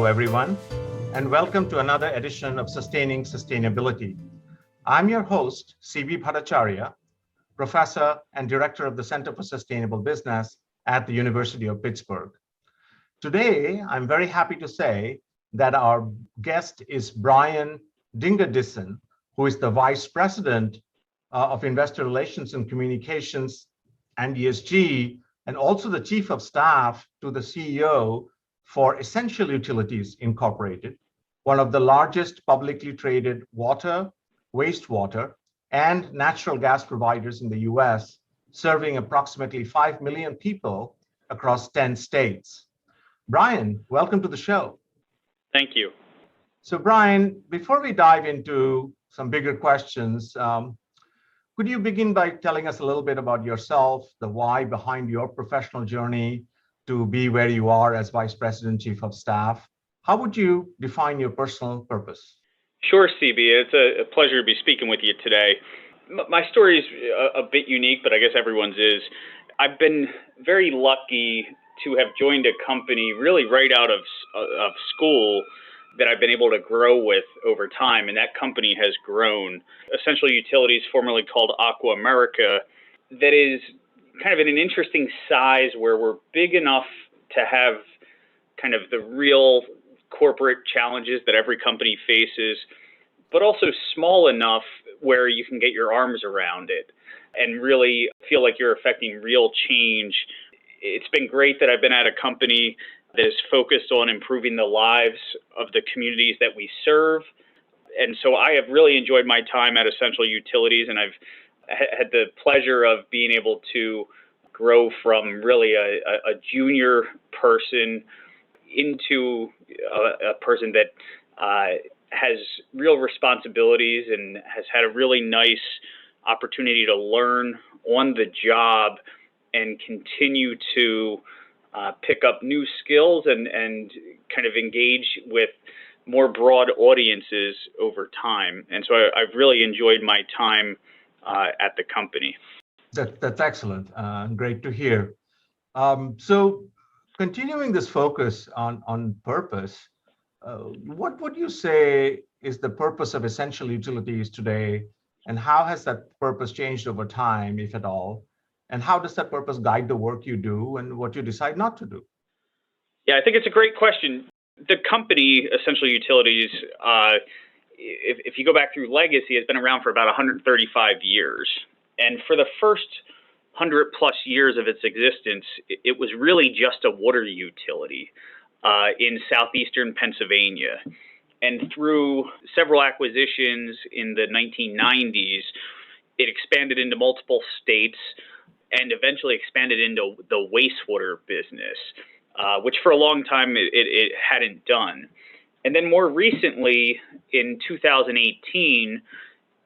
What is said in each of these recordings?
Hello, everyone, and welcome to another edition of Sustaining Sustainability. I'm your host, CB Bhattacharya, Professor and Director of the Center for Sustainable Business at the University of Pittsburgh. Today, I'm very happy to say that our guest is Brian Dingerdissen, who is the Vice President of Investor Relations and Communications and ESG, and also the Chief of Staff to the CEO for Essential Utilities Incorporated, one of the largest publicly traded water, wastewater, and natural gas providers in the US, serving approximately 5 million people across 10 states. Brian, welcome to the show. Thank you. So Brian, before we dive into some bigger questions, could you begin by telling us a little bit about yourself, the why behind your professional journey to be where you are as Vice President, Chief of Staff? How would you define your personal purpose? Sure, CB. It's a pleasure to be speaking with you today. My story is a bit unique, but I guess everyone's is. I've been very lucky to have joined a company really right out of school that I've been able to grow with over time, and that company has grown. Essential Utilities, formerly called Aqua America, that is kind of in an interesting size where we're big enough to have kind of the real corporate challenges that every company faces, but also small enough where you can get your arms around it and really feel like you're affecting real change. It's been great that I've been at a company that is focused on improving the lives of the communities that we serve. And so I have really enjoyed my time at Essential Utilities, and I've had the pleasure of being able to grow from really a junior person into a person that has real responsibilities and has had a really nice opportunity to learn on the job and continue to pick up new skills and kind of engage with more broad audiences over time. And so I've really enjoyed my time at the company. That's excellent. Great to hear. So continuing this focus on purpose, what would you say is the purpose of Essential Utilities today, and how has that purpose changed over time, if at all? And how does that purpose guide the work you do and what you decide not to do? Yeah, I think it's a great question. The company, Essential Utilities, if you go back through legacy, has been around for about 135 years. And for the first 100 plus years of its existence, it was really just a water utility in southeastern Pennsylvania. And through several acquisitions in the 1990s, it expanded into multiple states and eventually expanded into the wastewater business, which for a long time it hadn't done. And then more recently, in 2018,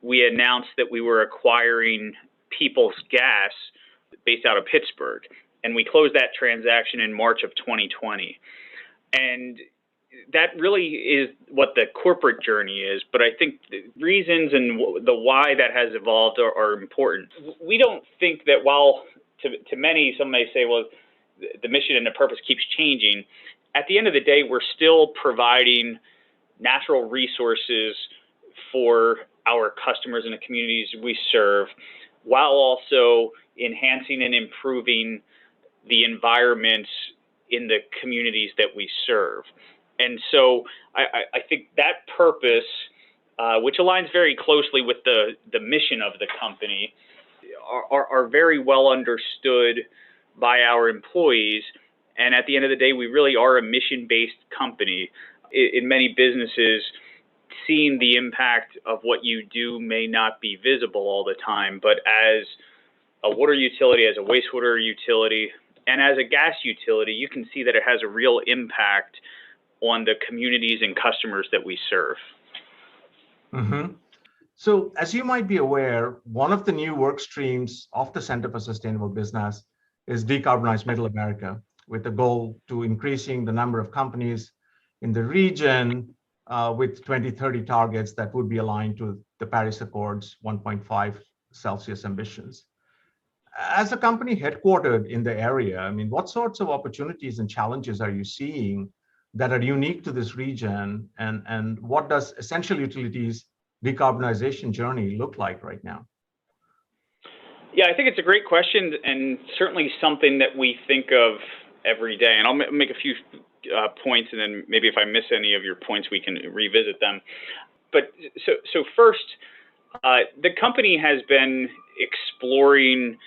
we announced that we were acquiring Peoples Gas based out of Pittsburgh. And we closed that transaction in March of 2020. And that really is what the corporate journey is. But I think the reasons and the why that has evolved are important. We don't think that while to many, some may say, well, the mission and the purpose keeps changing. At the end of the day, we're still providing natural resources for our customers and the communities we serve, while also enhancing and improving the environments in the communities that we serve. And so I think that purpose, which aligns very closely with the mission of the company, are very well understood by our employees. And at the end of the day, we really are a mission-based company. In many businesses, seeing the impact of what you do may not be visible all the time, but as a water utility, as a wastewater utility, and as a gas utility, you can see that it has a real impact on the communities and customers that we serve. Mm-hmm. So as you might be aware, one of the new work streams of the Center for Sustainable Business is Decarbonize Middle America, with the goal to increasing the number of companies in the region with 2030 targets that would be aligned to the Paris Accords 1.5 Celsius ambitions. As a company headquartered in the area, I mean, what sorts of opportunities and challenges are you seeing that are unique to this region? And what does essential utilities decarbonization journey look like right now? Yeah, I think it's a great question, and certainly something that we think of every day. And I'll make a few points, and then maybe if I miss any of your points, we can revisit them. But so first, the company has been exploring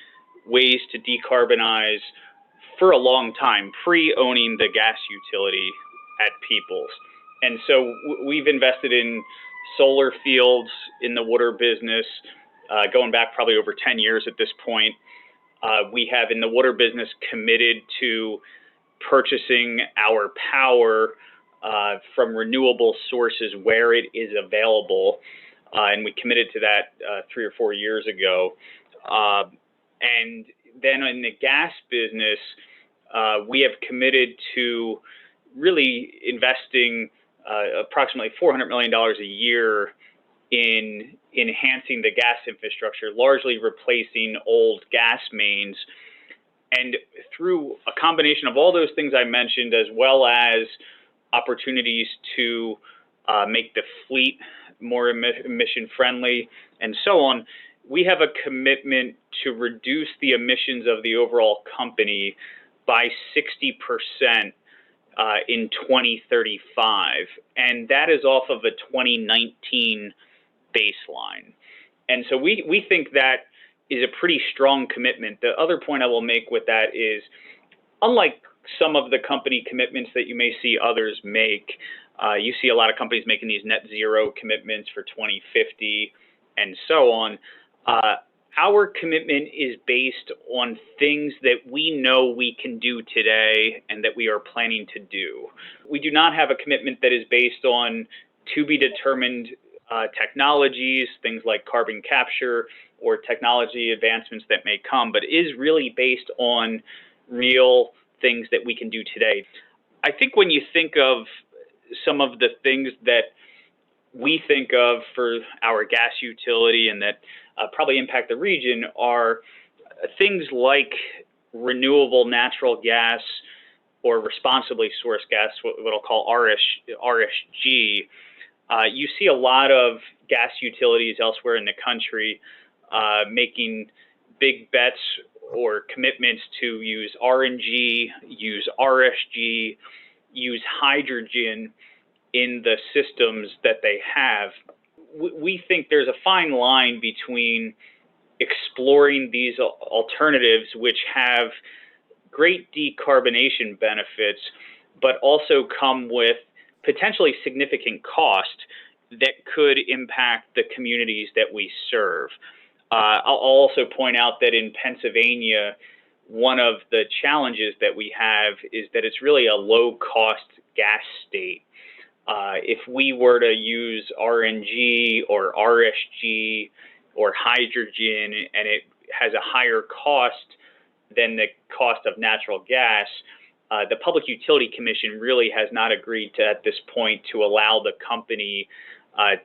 ways to decarbonize for a long time, pre-owning the gas utility at Peoples. And so we've invested in solar fields in the water business, going back probably over 10 years at this point. We have in the water business committed to purchasing our power from renewable sources where it is available. And we committed to that 3 or 4 years ago. And then in the gas business, we have committed to really investing approximately $400 million a year in enhancing the gas infrastructure, largely replacing old gas mains. And through a combination of all those things I mentioned, as well as opportunities to make the fleet more emission friendly and so on, we have a commitment to reduce the emissions of the overall company by 60% in 2035. And that is off of a 2019 baseline. And so we think that is a pretty strong commitment. The other point I will make with that is, unlike some of the company commitments that you may see others make, you see a lot of companies making these net zero commitments for 2050 and so on. Our commitment is based on things that we know we can do today and that we are planning to do. We do not have a commitment that is based on to be determined technologies, things like carbon capture or technology advancements that may come, but is really based on real things that we can do today. I think when you think of some of the things that we think of for our gas utility and that probably impact the region are things like renewable natural gas or responsibly sourced gas, what I'll call RSG. You see a lot of gas utilities elsewhere in the country making big bets or commitments to use RNG, use RSG, use hydrogen in the systems that they have. We think there's a fine line between exploring these alternatives, which have great decarbonation benefits, but also come with potentially significant cost that could impact the communities that we serve. I'll also point out that in Pennsylvania, one of the challenges that we have is that it's really a low-cost gas state. If we were to use RNG or RSG or hydrogen and it has a higher cost than the cost of natural gas, the Public Utility Commission really has not agreed to, at this point, to allow the company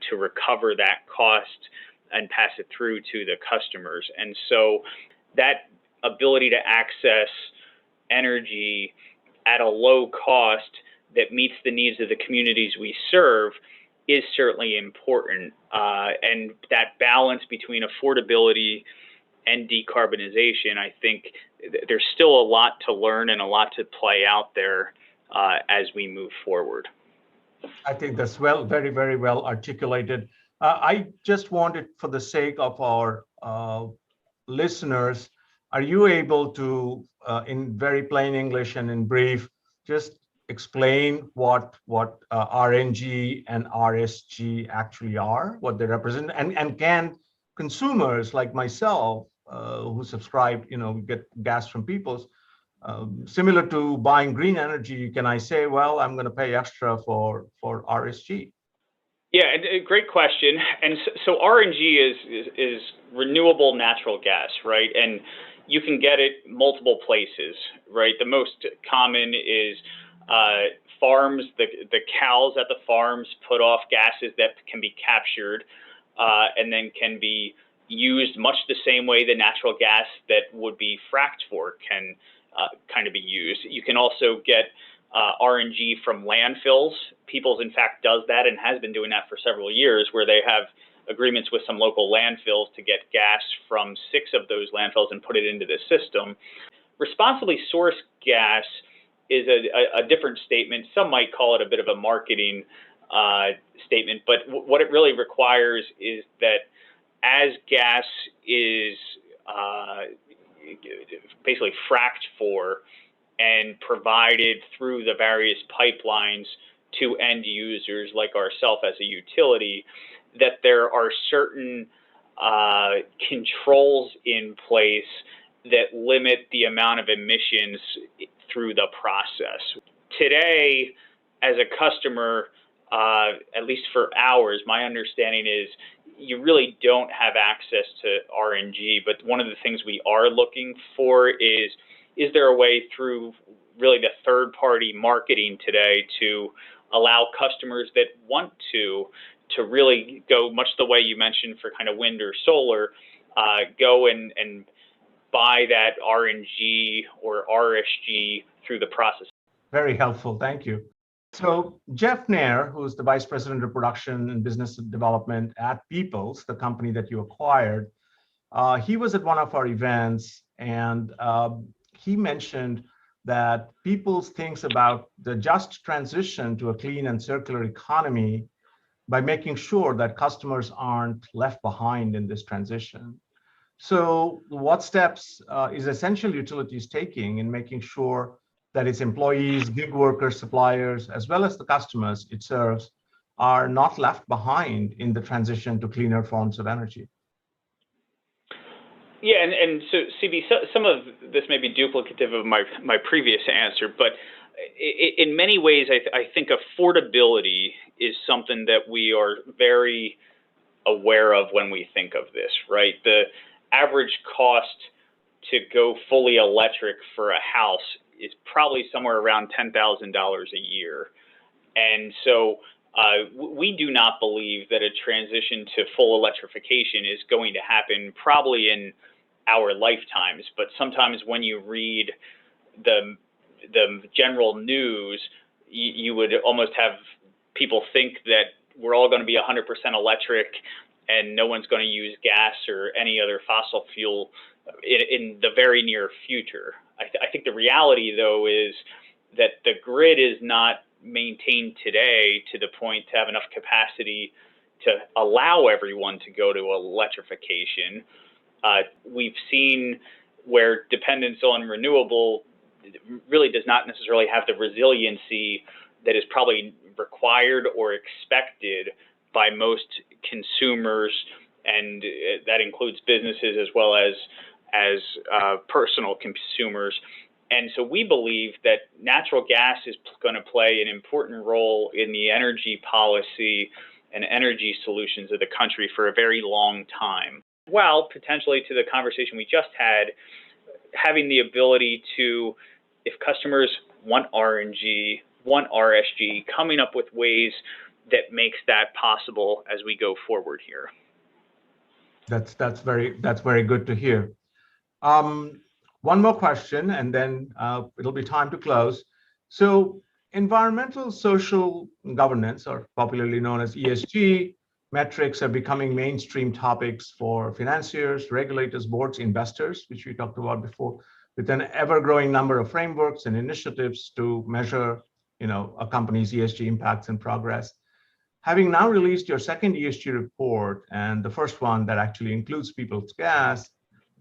to recover that cost and pass it through to the customers. And so that ability to access energy at a low cost that meets the needs of the communities we serve is certainly important. And that balance between affordability and decarbonization, I think there's still a lot to learn and a lot to play out there as we move forward. I think that's very, very well articulated. I just wanted, for the sake of our listeners, are you able to, in very plain English and in brief, just explain what RNG and RSG actually are, what they represent, and can consumers like myself who subscribe, get gas from Peoples, similar to buying green energy, can I say, well, I'm going to pay extra for RSG? Yeah, a great question. And so RNG is renewable natural gas, right? And you can get it multiple places, right? The most common is farms. The cows at the farms put off gases that can be captured and then can be used much the same way the natural gas that would be fracked for can kind of be used. You can also get RNG from landfills. Peoples, in fact, does that and has been doing that for several years, where they have agreements with some local landfills to get gas from 6 of those landfills and put it into the system. Responsibly sourced gas is a different statement. Some might call it a bit of a marketing statement, but what it really requires is that as gas is basically fracked for and provided through the various pipelines to end users like ourselves as a utility, that there are certain controls in place that limit the amount of emissions through the process. Today, as a customer, at least for ours, my understanding is you really don't have access to RNG, but one of the things we are looking for is there a way through really the third-party marketing today to allow customers that want to really go much the way you mentioned for kind of wind or solar, go and buy that RNG or RSG through the process. Very helpful, thank you. So Jeff Nair, who's the Vice President of Production and Business Development at Peoples, the company that you acquired, he was at one of our events, and he mentioned that Peoples thinks about the just transition to a clean and circular economy by making sure that customers aren't left behind in this transition. So what steps is Essential Utilities taking in making sure that its employees, gig workers, suppliers, as well as the customers it serves are not left behind in the transition to cleaner forms of energy? Yeah, and so CB, some of this may be duplicative of my previous answer, but in many ways, I think affordability is something that we are very aware of when we think of this, right? The average cost to go fully electric for a house is probably somewhere around $10,000 a year. And so we do not believe that a transition to full electrification is going to happen probably in our lifetimes, but sometimes when you read the general news, you would almost have people think that we're all going to be 100% electric and no one's going to use gas or any other fossil fuel in the very near future. I think the reality, though, is that the grid is not maintained today to the point to have enough capacity to allow everyone to go to electrification. We've seen where dependence on renewable really does not necessarily have the resiliency that is probably required or expected by most consumers, and that includes businesses as well as personal consumers. And so we believe that natural gas is going to play an important role in the energy policy and energy solutions of the country for a very long time. While potentially, to the conversation we just had, having the ability to, if customers want RNG, want RSG, coming up with ways that makes that possible as we go forward here. That's very good to hear. One more question, and then it'll be time to close. So environmental social governance, or popularly known as ESG, metrics are becoming mainstream topics for financiers, regulators, boards, investors, which we talked about before, with an ever-growing number of frameworks and initiatives to measure, a company's ESG impacts and progress. Having now released your second ESG report and the first one that actually includes Peoples Gas,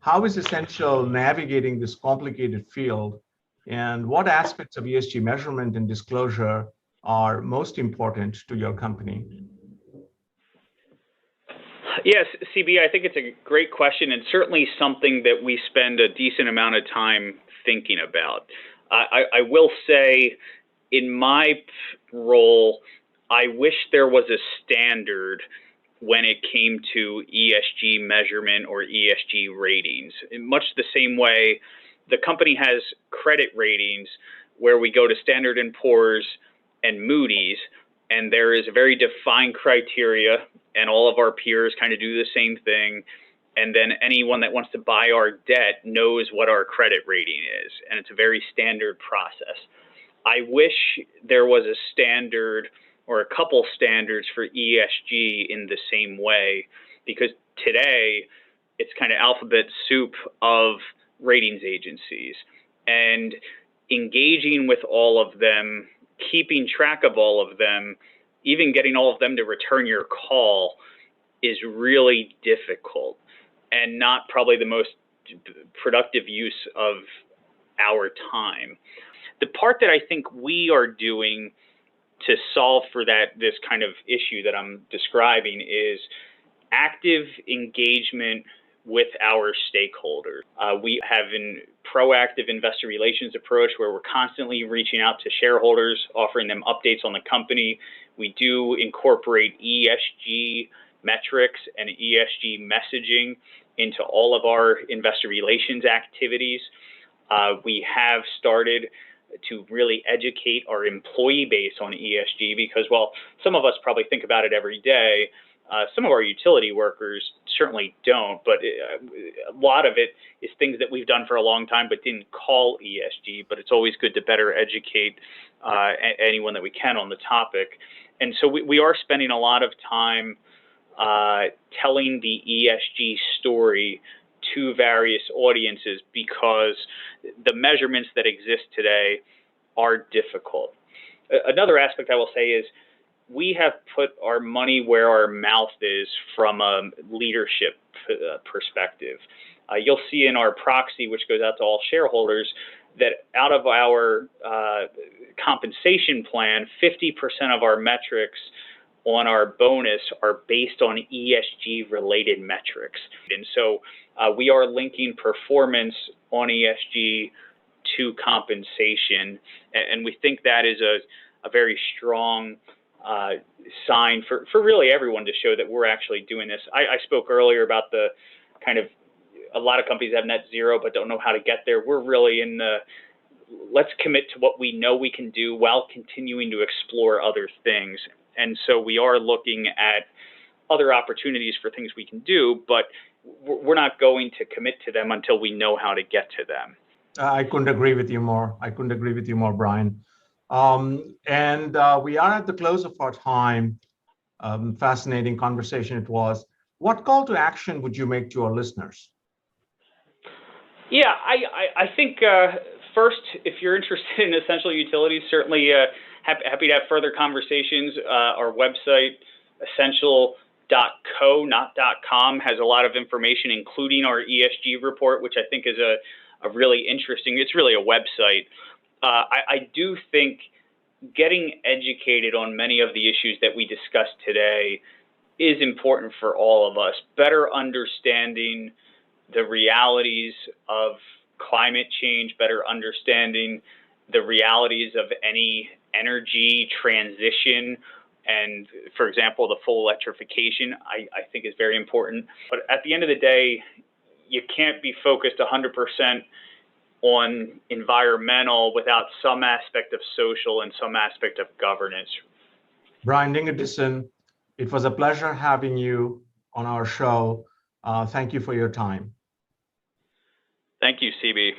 how is Essential navigating this complicated field, and what aspects of ESG measurement and disclosure are most important to your company? Yes, CB, I think it's a great question, and certainly something that we spend a decent amount of time thinking about. I will say, in my role, I wish there was a standard when it came to ESG measurement or ESG ratings. In much the same way, the company has credit ratings where we go to Standard & Poor's and Moody's, and there is a very defined criteria, and all of our peers kind of do the same thing. And then anyone that wants to buy our debt knows what our credit rating is, and it's a very standard process. I wish there was a standard or a couple standards for ESG in the same way, because today it's kind of alphabet soup of ratings agencies, and engaging with all of them, keeping track of all of them, even getting all of them to return your call is really difficult and not probably the most productive use of our time. The part that I think we are doing to solve for this kind of issue that I'm describing is active engagement with our stakeholders. We have a proactive investor relations approach where we're constantly reaching out to shareholders, offering them updates on the company. We do incorporate ESG metrics and ESG messaging into all of our investor relations activities. We have started to really educate our employee base on ESG because, while some of us probably think about it every day, some of our utility workers certainly don't, but a lot of it is things that we've done for a long time but didn't call ESG, but it's always good to better educate anyone that we can on the topic. And so we are spending a lot of time telling the ESG story to various audiences because the measurements that exist today are difficult. Another aspect I will say is we have put our money where our mouth is from a leadership perspective. You'll see in our proxy, which goes out to all shareholders, that out of our compensation plan, 50% of our metrics on our bonus are based on ESG related metrics. And so we are linking performance on ESG to compensation. And we think that is a very strong sign for really everyone to show that we're actually doing this. I spoke earlier about the kind of, a lot of companies have net zero but don't know how to get there. We're really in the, let's commit to what we know we can do while continuing to explore other things. And so we are looking at other opportunities for things we can do, but we're not going to commit to them until we know how to get to them. I couldn't agree with you more. Brian. And we are at the close of our time. Fascinating conversation it was. What call to action would you make to our listeners? Yeah, I think first, if you're interested in essential utilities, certainly happy to have further conversations. Our website, essential.co, not .com, has a lot of information, including our ESG report, which I think is a really interesting, it's really a website. I do think getting educated on many of the issues that we discussed today is important for all of us. Better understanding the realities of climate change, better understanding the realities of any energy transition, and, for example, the full electrification, I think is very important. But at the end of the day, you can't be focused 100% on environmental without some aspect of social and some aspect of governance. Brian Dingerdissen, it was a pleasure having you on our show. Thank you for your time. Thank you, CB.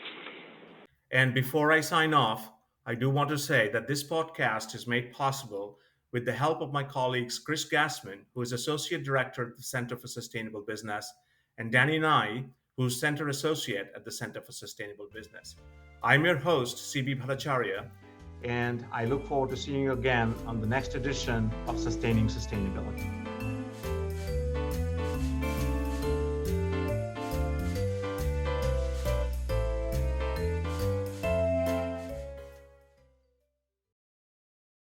And before I sign off, I do want to say that this podcast is made possible with the help of my colleagues Chris Gassman, who is Associate Director at the Center for Sustainable Business, and Danny Nye, who's Center Associate at the Center for Sustainable Business. I'm your host, CB Bhattacharya, and I look forward to seeing you again on the next edition of Sustaining Sustainability.